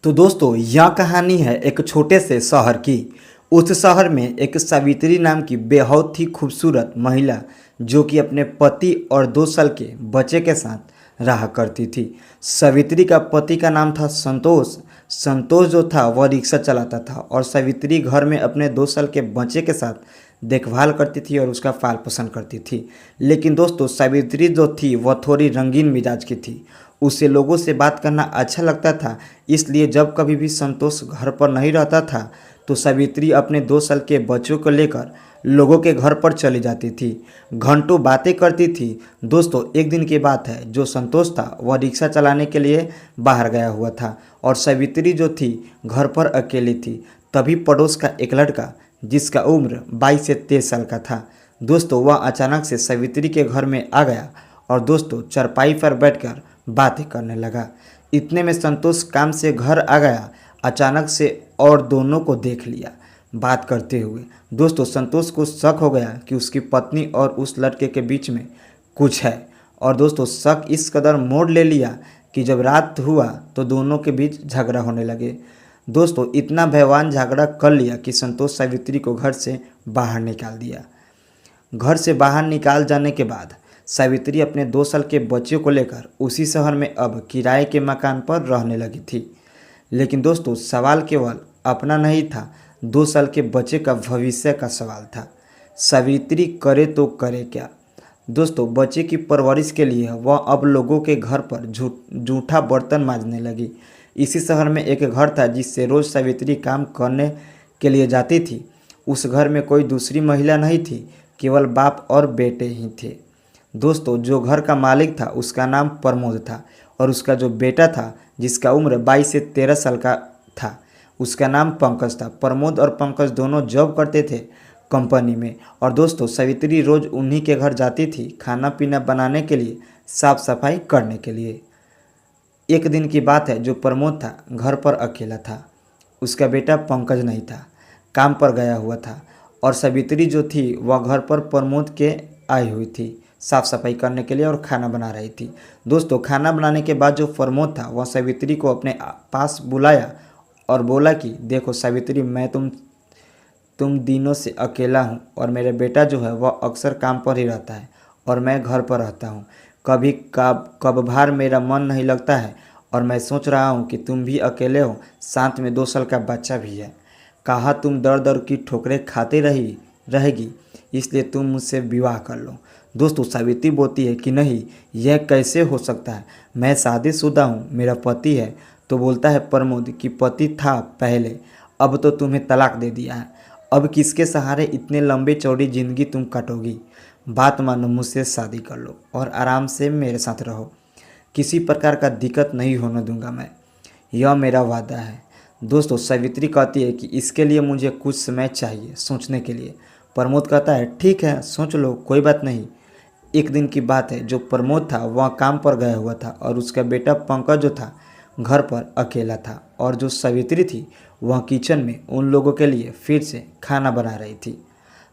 तो दोस्तों यह कहानी है एक छोटे से शहर की। उस शहर में एक सावित्री नाम की बेहद ही खूबसूरत महिला जो कि अपने पति और 2 साल के बच्चे के साथ रहा करती थी। सावित्री का पति का नाम था संतोष। संतोष जो था वह रिक्शा चलाता था और सावित्री घर में अपने 2 साल के बच्चे के साथ देखभाल करती थी और उसका पाल पोषण करती थी। लेकिन दोस्तों सावित्री जो थी वह थोड़ी रंगीन मिजाज की थी। उसे लोगों से बात करना अच्छा लगता था, इसलिए जब कभी भी संतोष घर पर नहीं रहता था तो सावित्री अपने 2 साल के बच्चों को लेकर लोगों के घर पर चली जाती थी। घंटों बातें करती थी। दोस्तों एक दिन की बात है, जो संतोष था वह रिक्शा चलाने के लिए बाहर गया हुआ था और सावित्री जो थी घर पर अकेली थी। तभी पड़ोस का एक लड़का जिसका उम्र 22 से 23 साल का था, दोस्तों वह अचानक से सावित्री के घर में आ गया और दोस्तों चारपाई पर बैठकर बातें करने लगा। इतने में संतोष काम से घर आ गया अचानक से और दोनों को देख लिया बात करते हुए। दोस्तों संतोष को शक हो गया कि उसकी पत्नी और उस लड़के के बीच में कुछ है और दोस्तों शक इस कदर मोड़ ले लिया कि जब रात हुआ तो दोनों के बीच झगड़ा होने लगे। दोस्तों इतना भयावह झगड़ा कर लिया कि संतोष सावित्री को घर से बाहर निकाल दिया। घर से बाहर निकाल जाने के बाद सावित्री अपने 2 साल के बच्चे को लेकर उसी शहर में अब किराए के मकान पर रहने लगी थी। लेकिन दोस्तों सवाल केवल अपना नहीं था, 2 साल के बच्चे का भविष्य का सवाल था। सावित्री करे तो करे क्या। दोस्तों बच्चे की परवरिश के लिए वह अब लोगों के घर पर जूठा बर्तन मांजने लगी। इसी शहर में एक घर था जिससे रोज़ सावित्री काम करने के लिए जाती थी। उस घर में कोई दूसरी महिला नहीं थी, केवल बाप और बेटे ही थे। दोस्तों जो घर का मालिक था उसका नाम प्रमोद था और उसका जो बेटा था जिसका उम्र 22 से 13 साल का था उसका नाम पंकज था। प्रमोद और पंकज दोनों जॉब करते थे कंपनी में और दोस्तों सावित्री रोज़ उन्हीं के घर जाती थी खाना पीना बनाने के लिए, साफ सफाई करने के लिए। एक दिन की बात है, जो प्रमोद था घर पर अकेला था। उसका बेटा पंकज नहीं था, काम पर गया हुआ था और सावित्री जो थी वह घर पर प्रमोद के आई हुई थी साफ़ सफाई करने के लिए और खाना बना रही थी। दोस्तों खाना बनाने के बाद जो प्रमोद था वह सावित्री को अपने पास बुलाया और बोला कि देखो सावित्री, मैं तुम दिनों से अकेला हूँ और मेरा बेटा जो है वह अक्सर काम पर ही रहता है और मैं घर पर रहता हूँ। कभी कभार मेरा मन नहीं लगता है और मैं सोच रहा हूँ कि तुम भी अकेले हो, साथ में 2 साल का बच्चा भी है। कहा तुम दर दर की ठोकरें खाते रहेगी, इसलिए तुम मुझसे विवाह कर लो। दोस्तों सावित्री बोलती है कि नहीं, यह कैसे हो सकता है, मैं शादीशुदा हूँ, मेरा पति है। तो बोलता है प्रमोद कि पति था पहले, अब तो तुम्हें तलाक दे दिया है, अब किसके सहारे इतने लंबे चौड़ी ज़िंदगी तुम काटोगी। बात मानो, मुझसे शादी कर लो और आराम से मेरे साथ रहो, किसी प्रकार का दिक्कत नहीं होने दूंगा मैं, यह मेरा वादा है। दोस्तों सावित्री कहती है कि इसके लिए मुझे कुछ समय चाहिए सोचने के लिए। प्रमोद कहता है ठीक है, सोच लो, कोई बात नहीं। एक दिन की बात है, जो प्रमोद था वह काम पर गया हुआ था और उसका बेटा पंकज जो था घर पर अकेला था और जो सावित्री थी वह किचन में उन लोगों के लिए फिर से खाना बना रही थी।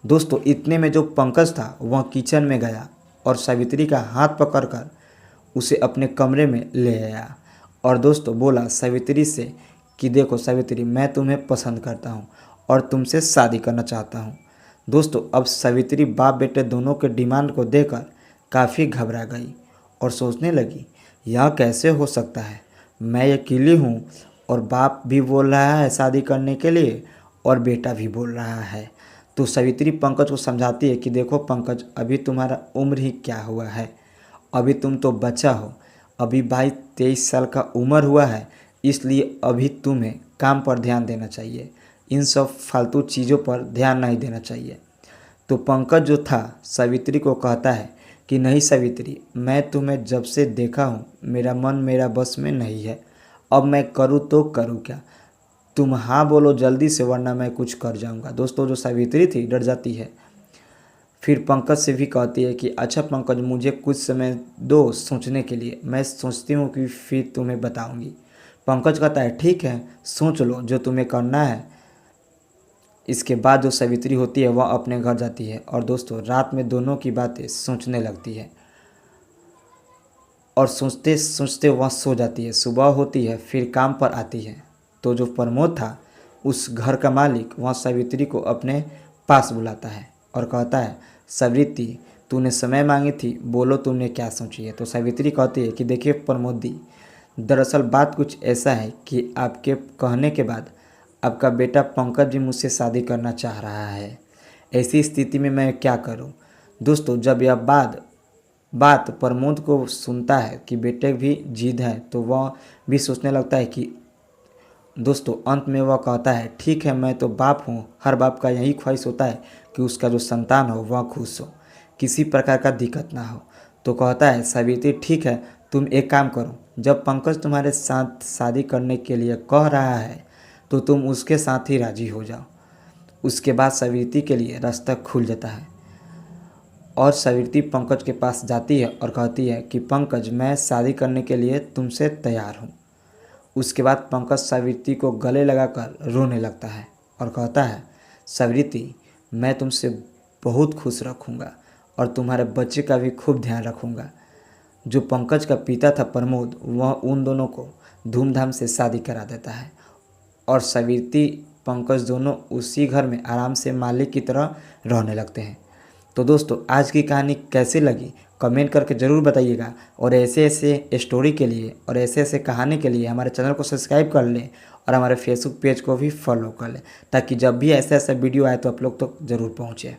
दोस्तों इतने में जो पंकज था वह किचन में गया और सावित्री का हाथ पकड़कर उसे अपने कमरे में ले आया और दोस्तों बोला सावित्री से कि देखो सावित्री, मैं तुम्हें पसंद करता हूँ और तुमसे शादी करना चाहता हूँ। दोस्तों अब सावित्री बाप बेटे दोनों के डिमांड को देकर काफ़ी घबरा गई और सोचने लगी, यह कैसे हो सकता है, मैं अकेली हूँ और बाप भी बोल रहा है शादी करने के लिए और बेटा भी बोल रहा है। तो सावित्री पंकज को समझाती है कि देखो पंकज, अभी तुम्हारा उम्र ही क्या हुआ है, अभी तुम तो बच्चा हो, अभी 22-23 साल का उम्र हुआ है, इसलिए अभी तुम्हें काम पर ध्यान देना चाहिए, इन सब फालतू चीज़ों पर ध्यान नहीं देना चाहिए। तो पंकज जो था सावित्री को कहता है कि नहीं सावित्री, मैं तुम्हें जब से देखा हूँ मेरा मन मेरा बस में नहीं है, अब मैं करूँ तो करूँ क्या, तुम हाँ बोलो जल्दी से वरना मैं कुछ कर जाऊँगा। दोस्तों जो सावित्री थी डर जाती है, फिर पंकज से भी कहती है कि अच्छा पंकज, मुझे कुछ समय दो सोचने के लिए, मैं सोचती हूँ कि फिर तुम्हें बताऊँगी। पंकज कहता है ठीक है, सोच लो जो तुम्हें करना है। इसके बाद जो सावित्री होती है वह अपने घर जाती है और दोस्तों रात में दोनों की बातें सोचने लगती है और सोचते सोचते वह सो जाती है। सुबह होती है, फिर काम पर आती है तो जो प्रमोद था उस घर का मालिक वहाँ सावित्री को अपने पास बुलाता है और कहता है, सावित्री तूने समय मांगी थी, बोलो तुमने क्या सोची है। तो सावित्री कहती है कि देखिए प्रमोद दी, दरअसल बात कुछ ऐसा है कि आपके कहने के बाद आपका बेटा पंकज भी मुझसे शादी करना चाह रहा है। ऐसी स्थिति में मैं क्या करूं। दोस्तों जब यह बात प्रमोद को सुनता है कि बेटे भी जिद है तो वह भी सोचने लगता है कि दोस्तों अंत में वह कहता है, ठीक है मैं तो बाप हूँ, हर बाप का यही ख्वाहिश होता है कि उसका जो संतान हो वह खुश हो, किसी प्रकार का दिक्कत ना हो। तो कहता है, सावित्री ठीक है, तुम एक काम करो, जब पंकज तुम्हारे साथ शादी करने के लिए कह रहा है तो तुम उसके साथ ही राजी हो जाओ। उसके बाद सावित्री के लिए रास्ता खुल जाता है और सावित्री पंकज के पास जाती है और कहती है कि पंकज मैं शादी करने के लिए तुमसे तैयार हूँ। उसके बाद पंकज सावित्री को गले लगाकर रोने लगता है और कहता है, सावित्री मैं तुमसे बहुत खुश रखूँगा और तुम्हारे बच्चे का भी खूब ध्यान रखूँगा। जो पंकज का पिता था प्रमोद, वह उन दोनों को धूमधाम से शादी करा देता है और सावित्री पंकज दोनों उसी घर में आराम से मालिक की तरह रहने लगते हैं। तो दोस्तों आज की कहानी कैसी लगी कमेंट करके ज़रूर बताइएगा और ऐसे ऐसे स्टोरी के लिए और ऐसे ऐसे कहानी के लिए हमारे चैनल को सब्सक्राइब कर लें और हमारे फेसबुक पेज को भी फॉलो कर लें, ताकि जब भी ऐसा ऐसा वीडियो आए तो आप लोग तक ज़रूर पहुँचे।